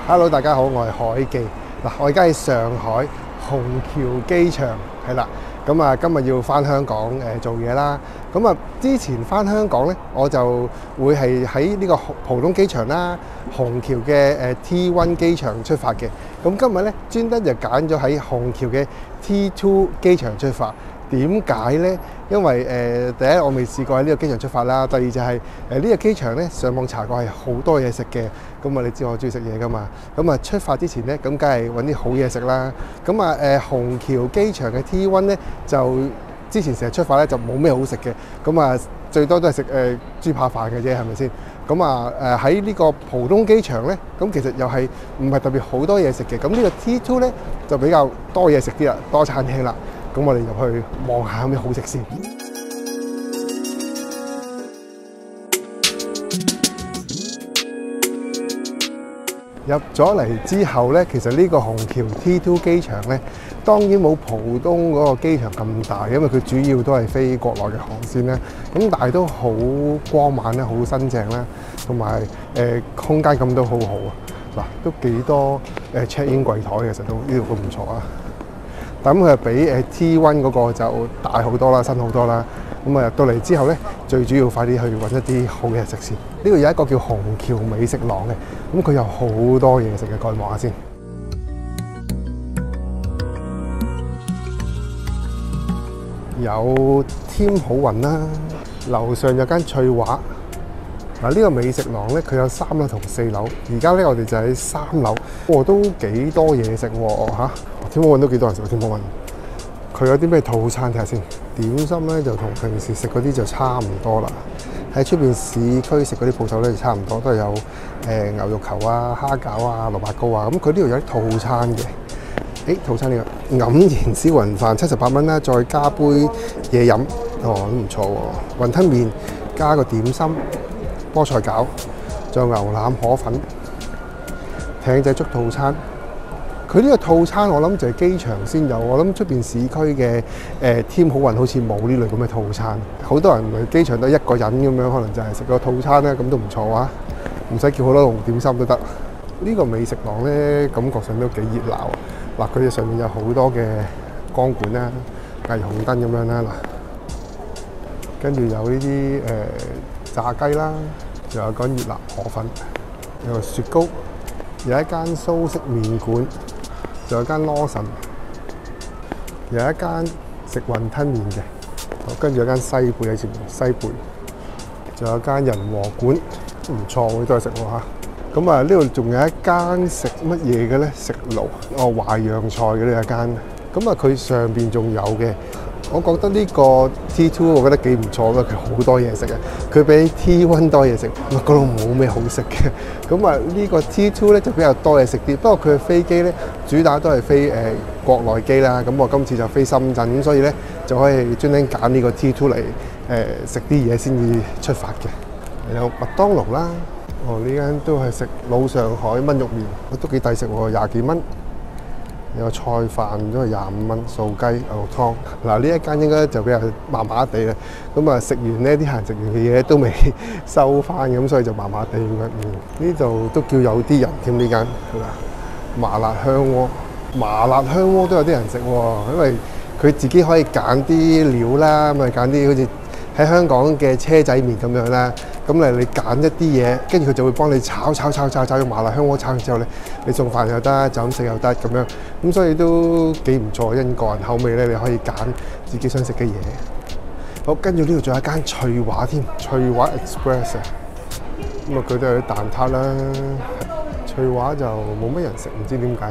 Hello， 大家好，我係海記。嗱，我而家喺上海虹橋機場，係啦。咁啊，今日要翻香港做嘢啦。咁啊，之前翻香港呢，我就會係喺呢個浦東機場啦、虹橋嘅T1 機場出發嘅。咁今日呢，專登就揀咗喺虹橋嘅 T2 機場出發。點解呢？因為第一我未試過喺呢個機場出發啦，第二就係呢個機場呢，上網查過係好多嘢食嘅。咁啊，你知我中意食嘢噶嘛？咁啊，出發之前呢，咁梗係揾啲好嘢食啦。咁啊虹橋機場嘅 T1 呢，就之前成日出發呢，就冇咩好食嘅。咁啊，最多都係食豬扒飯嘅啫，係咪先？咁啊喺呢個浦東機場呢，咁其實又係唔係特別好多嘢食嘅。咁呢個 T2 呢，就比較多嘢食啲啦，多餐廳啦。咁我哋入去望下有咩好食先。入咗嚟之後呢，其實呢個虹橋 T2 機場呢，當然冇浦東嗰個機場咁大，因為佢主要都係飛國內嘅航線啦。咁但係都好光猛啦，好新淨啦，同埋空間感都好好啊。嗱，都幾多check in 櫃台嘅，其實都呢度都唔錯啊。咁佢係比T1 嗰個就大好多啦，新好多啦。咁啊入到嚟之後呢，最主要快啲去揾一啲好嘢食先。呢度有一個叫虹橋美食廊嘅，咁佢有好多嘢食嘅，過去望下先。有添好運啦，樓上有間翠華。嗱，呢個美食廊呢，佢有3樓同4樓。而家呢，我哋就喺3樓，都幾多嘢食喎嚇！添好運都幾多人食添好運。佢有啲咩套餐睇下先？點心呢，就同平時食嗰啲就差唔多啦。喺出邊市區食嗰啲鋪頭呢，就差唔多，都係有牛肉球啊、蝦餃啊、蘿蔔糕啊。咁佢呢度有啲套餐嘅。套餐呢個黯然銷魂飯78蚊啦，再加杯嘢飲，都唔錯喎。雲吞麵加個點心。菠菜餃，仲有牛腩河粉、艇仔粥套餐。佢呢個套餐我諗就係機場先有，我諗出邊市區嘅添好運好似冇呢類咁嘅套餐。好多人嚟機場都一個人咁樣，可能就係食個套餐咧，咁都唔錯啊！唔使叫好多籠點心都得。呢個美食廊咧，感覺上都幾熱鬧。嗱，佢哋上面有好多嘅光管啦、霓虹燈咁樣啦。嗱，跟住有呢啲炸雞啦。仲有個越南河粉，有個雪糕，有一間蘇式麵館，仲有間羅神，有一間食雲吞麵嘅，跟住有間西貝喺前面，西貝，仲有間仁和館，唔錯喎，都係食喎嚇。咁啊，呢度仲有一間食乜嘢嘅咧？食爐，淮揚菜嘅呢有一間。咁啊，佢上邊仲有嘅。我覺得呢個 T2 我覺得幾唔錯咯，佢好多嘢食嘅，佢比 T1 多嘢食，嗰度冇咩好食嘅。咁啊，呢個 T2 咧就比較多嘢食啲，不過佢嘅飛機咧主打都係飛國內機啦。咁我今次就飛深圳，咁所以咧就可以專登揀呢個 T2 嚟食啲嘢先至出發嘅。有麥當勞啦，呢間都係食老上海炆肉麵，都幾抵食喎，20幾蚊。有菜飯都係25蚊，素雞牛肉湯。嗱，呢一間應該就比較麻麻地啦。咁啊，食完呢啲客人食完嘅嘢都未收翻，咁所以就麻麻地咁樣。呢度都叫有啲人添，呢間麻辣香鍋。麻辣香鍋都有啲人食喎，因為佢自己可以揀啲料啦，咁啊揀啲好似喺香港嘅車仔麵咁樣啦。咁你揀一啲嘢，跟住佢就會幫你炒用麻辣香鍋炒完之後咧，你送飯又得，就咁食又得咁樣。咁所以都幾唔錯，因個人口味咧，你可以揀自己想食嘅嘢。好，跟住呢度仲有一間翠華添，翠華 Express 啊。咁啊，佢都有啲蛋撻啦。翠華就冇乜人食，唔知點解。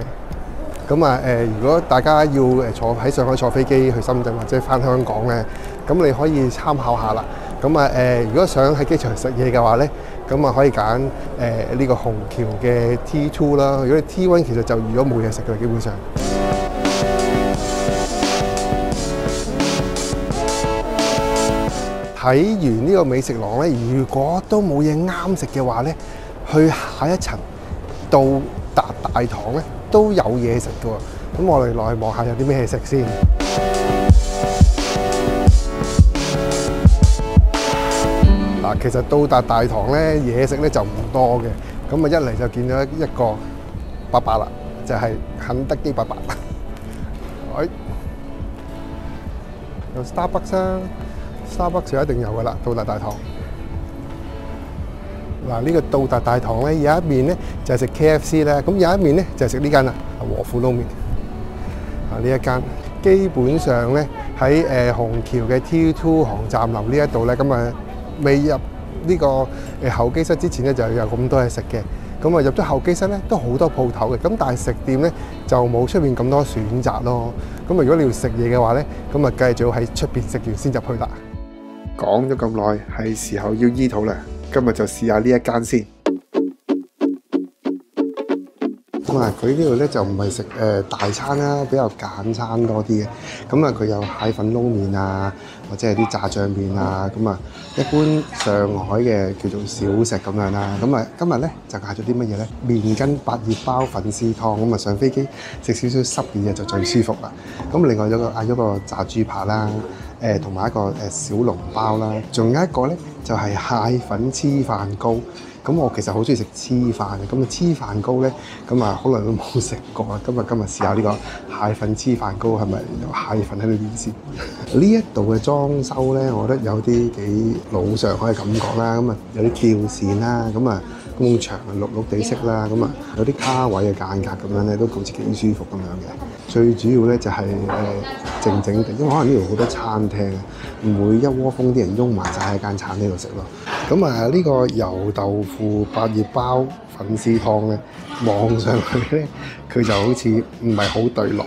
咁啊如果大家要坐喺上海坐飛機去深圳或者翻香港咧，咁你可以參考下啦。咁啊如果想喺機場食嘢嘅話咧，咁啊可以揀呢個虹橋嘅 T2 啦。如果你 T1 其實就如果冇嘢食嘅，基本上。睇完呢個美食廊咧，如果都冇嘢啱食嘅話咧，去下一層到達大堂咧都有嘢食嘅喎。咁我哋落去望下有啲咩嘢食先。其實到達大堂咧，嘢食咧就唔多嘅。咁啊，一嚟就見到一個伯伯啦，就係肯德基伯伯。有 Starbucks 啊 ，Starbucks 就一定有噶啦，到達大堂。嗱，呢個到達大堂咧，有一面咧就係食 KFC 啦，咁有一面咧就係食呢間啦，和富撈麵。啊，呢一間基本上咧喺虹橋嘅 T2 航站樓呢一度咧，咁啊未入呢個候機室之前咧就有咁多嘢食嘅。咁啊入咗候機室咧都好多鋪頭嘅，咁但係食店咧就冇出面咁多選擇咯。咁啊如果你要食嘢嘅話咧，咁啊梗係最好喺出邊食完先入去啦。講咗咁耐，係時候要醫肚啦。今日就試下呢一間先。咁啊，佢呢度咧就唔係食大餐啦，比較簡餐多啲嘅。咁啊，佢有蟹粉撈麵啊，或者係啲炸醬麵啊。咁啊，一般上海嘅叫做小食咁樣啦。咁啊，今日咧就嗌咗啲乜嘢咧？麵筋百葉包粉絲湯。咁啊，上飛機食少少濕嘢就最舒服啦。咁另外嗌咗個炸豬扒啦。同埋一個小籠包啦，仲有一個咧就係蟹粉黐飯糕。咁我其實好中意食黐飯嘅，咁啊黐飯糕咧，咁啊好耐都冇食過啊。今日試下呢個蟹粉黐飯糕係咪有蟹粉喺裏邊先？呢一度嘅裝修咧，我覺得有啲幾老上海嘅感覺啦。咁啊有啲吊線啦，咁啊工場綠綠地色啦，咁啊有啲卡位嘅間隔咁樣咧，都好似幾舒服咁樣嘅。最主要咧就係靜靜地，因為可能呢度好多餐廳啊，唔會一窩蜂啲人擁埋晒喺間餐廳度食咯。咁啊呢個油豆腐百葉包粉絲湯咧，望上去咧佢就好似唔係好對路。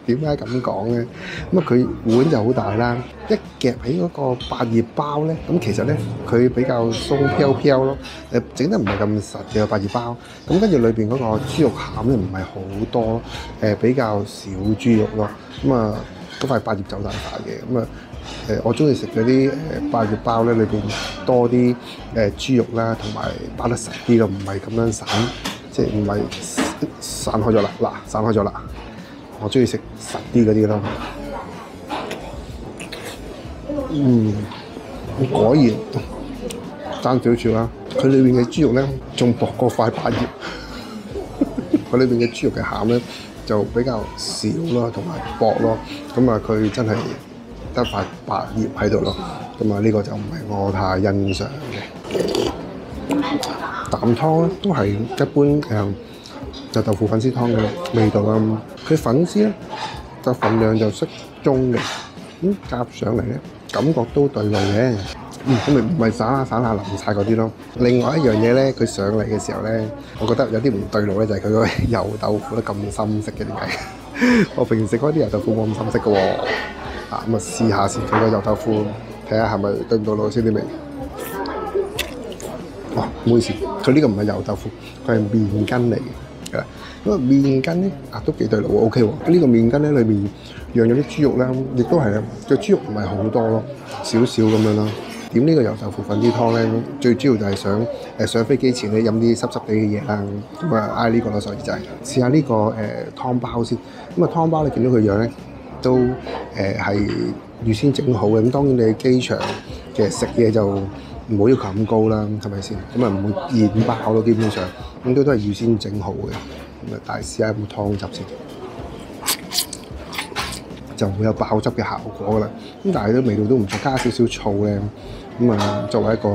點解咁講咧？咁啊佢碗就好大啦，一夾起嗰個百葉包咧，咁其實咧佢比較鬆飄飄咯，整得唔係咁實嘅百葉包。咁跟住裏邊嗰個豬肉餡咧唔係好多，比較少豬肉咯。咁啊嗰塊百葉就大塊嘅，咁啊我中意食嗰啲百葉包咧，裏邊多啲豬肉啦，同埋包得實啲咯，唔係咁樣散，即係唔係散開咗啦，嗱散開咗啦。我中意食實啲嗰啲咯。果然爭少少啦。佢裏邊嘅豬肉咧仲薄過塊百葉。佢裏邊嘅豬肉嘅餡咧就比較少咯，同埋薄咯。咁啊，佢真係得塊百葉喺度咯。咁啊，呢個就唔係我太欣賞嘅。啖湯咧都係一般就豆腐粉絲湯嘅味道啦。佢粉絲咧就份量就適中嘅，咁夾上嚟咧感覺都對味嘅。咁咪唔係散下淋晒嗰啲咯。另外一樣嘢咧，佢上嚟嘅時候咧，我覺得有啲唔對路咧，就係佢個油豆腐咧咁深色嘅。點解？我平時食開啲油豆腐冇咁深色嘅喎。咁啊試下先佢個油豆腐，睇下係咪對唔到路先啲味。唔好意思，佢呢個唔係油豆腐，佢係麵筋嚟嘅。咁啊麵筋咧都幾對路 ，OK 喎。呢個麵筋咧裏面釀咗啲豬肉啦，亦都係個豬肉唔係好多咯，少少咁樣咯。點呢個油豆腐粉絲湯咧，最主要就係想上飛機前咧飲啲濕濕地嘅嘢啦。咁啊嗌呢個咯，所以就係試下呢個湯包先。咁啊湯包你見到佢樣咧都係預先整好嘅。咁當然你喺機場嘅食嘢就唔好要求咁高啦，係咪先？咁啊唔會現包咯，基本上咁都係預先整好嘅。咁啊，大試下有冇湯汁先，就會有爆汁嘅效果噶啦。咁但係都味道都唔錯，加少少醋咧。咁啊，作為一個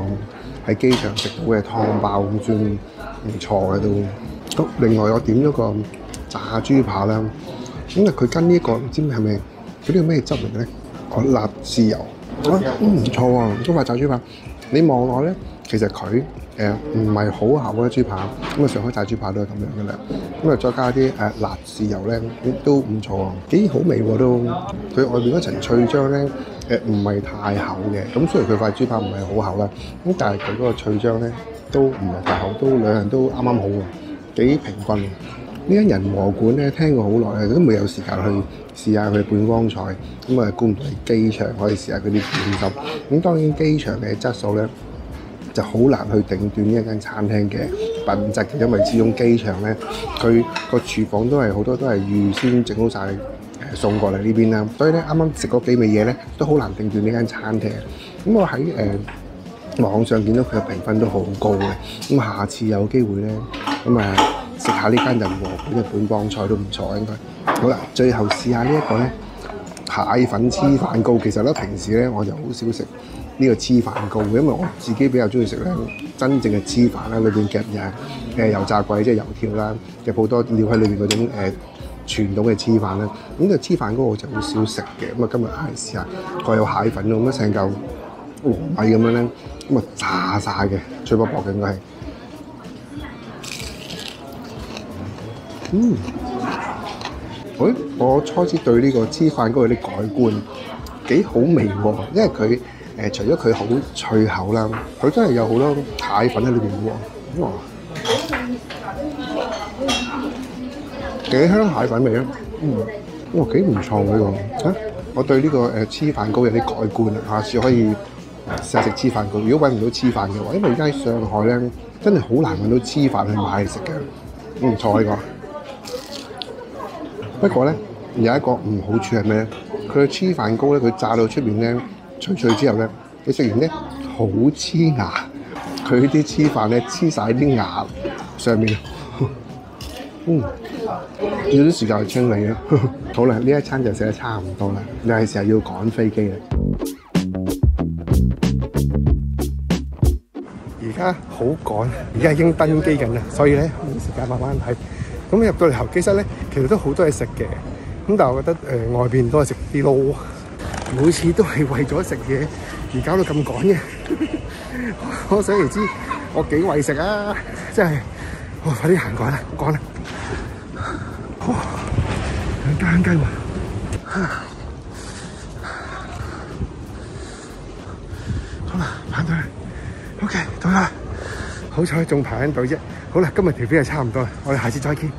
喺機場食到嘅湯包咁算唔錯嘅都。咁另外我點咗個炸豬扒啦。咁啊，佢跟呢一個唔知係咪嗰啲咩汁嚟嘅咧？辣豉油，唔錯啊！嗰塊炸豬扒，你望落咧，其實佢唔係好厚嘅豬扒。咁啊，上海炸豬扒都係咁樣嘅啦。咁啊，再加啲辣豉油咧，都唔錯啊，幾好味喎都。佢外邊嗰層脆漿咧，唔係太厚嘅。咁雖然佢塊豬扒唔係好厚啦，咁但係佢嗰個脆漿咧都唔係太厚，都兩樣都啱啱好喎，幾平均。呢間仁和館咧聽過好耐，都未有時間去試下佢半光菜。咁啊，估唔到喺機場可以試下佢啲點心。咁當然機場嘅質素咧就好難去定斷呢一間餐廳嘅品質嘅，因為始終機場咧佢個廚房都係好多都係預先整好晒送過嚟呢邊啦。所以咧啱啱食嗰幾味嘢咧都好難定斷呢間餐廳。咁我喺網上見到佢嘅評分都好高嘅。咁下次有機會咧咁食下呢間人和館嘅本幫菜都唔錯應該。好啦，最後試下呢一個咧蟹粉黐飯糕。其實咧平時咧我就好少食呢個黐飯糕嘅，因為我自己比較中意食咧真正嘅黐飯啦，裏邊夾油炸鬼即係油條啦，夾好多料喺裏邊嗰種傳統嘅黐飯啦。咁呢個黐飯糕我就好少食嘅，咁啊今日係試下佢有蟹粉咯，咁成嚿糯米咁樣咧，咁啊炸晒嘅，脆卜卜嘅應該係。我初次對呢個黐飯糕有啲改觀，幾好味喎，因為佢除咗佢好脆口啦，佢真係有好多蟹粉喺裏邊喎，哇！幾香蟹粉味啊，哇幾唔錯喎呢個，我對呢個黐飯糕有啲改觀啦，下次可以試下食黐飯糕。如果揾唔到黐飯嘅話，因為而家喺上海咧，真係好難揾到黐飯去買食嘅，唔錯呢個。不過咧有一個唔好處係咩？佢嘅黐飯糕咧，佢炸到出面咧脆脆之後咧，你食完咧好黐牙，佢啲黐飯咧黐晒啲牙上面，要啲時間去清理啊。好啦，呢一餐就食得差唔多啦，你係時候要趕飛機啦。而家好趕，而家已經登機緊啦，所以咧冇時間慢慢睇。咁入到嚟候機室咧，其實都好多嘢食嘅。咁但係我覺得外邊都係食啲咯，每次都係為咗食嘢而搞到咁趕嘅。可想而知我幾為食啊！真係，快啲行過啦，趕啦！兩間雞喎，好啦，排隊 ，OK， 到啦。好彩仲排緊隊啫。好啦，今日條片係差唔多啦，我哋下次再見。